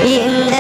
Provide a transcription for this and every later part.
இந்த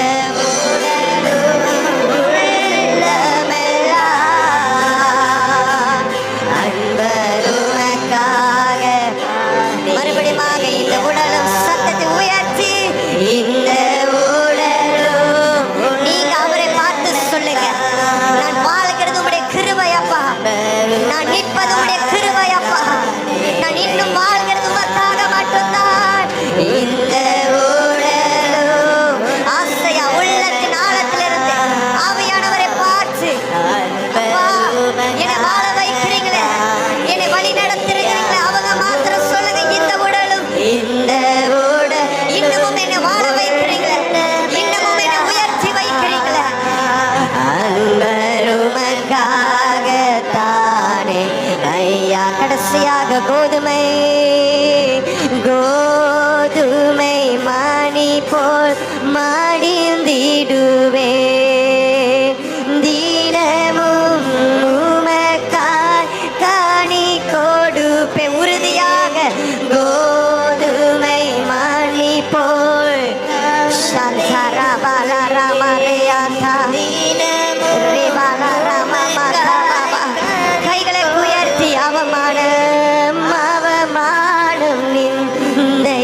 கோதுமை கோதுமை மணி போல் மடிந்திடுவே தினமும் உமக்காய் கனி கொடுப்பே உறுதியாக கோதுமை மணி போல் சந்தரா பலரமரையாதா கைகளை உயர்த்தி அவமானம் நிந்தை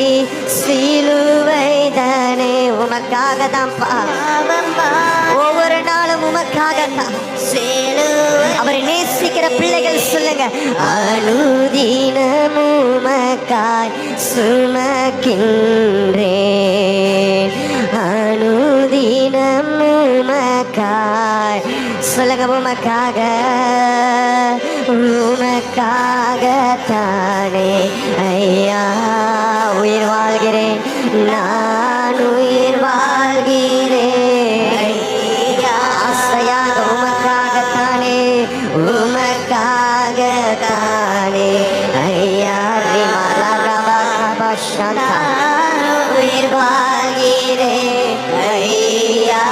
சிலுவை தானே உமக்காக தான் ஒவ்வொரு நாளும் உமக்காக தான் அவரை நேசிக்கிற பிள்ளைகள் சொல்லுங்க அனுதினம் உமக்காய் சுமக்கின்றேன் அனுதினம் உமக்காய் சொல்லுங்க உமக்காகத்தானே ஐயா உயிர் வாழ்கிறேன் நான் உயிர் வாழ்கிறேன் ஆசையாக உமக்காகத்தானே ஐயா உயிர் வாழ்கிறேன் ஐயா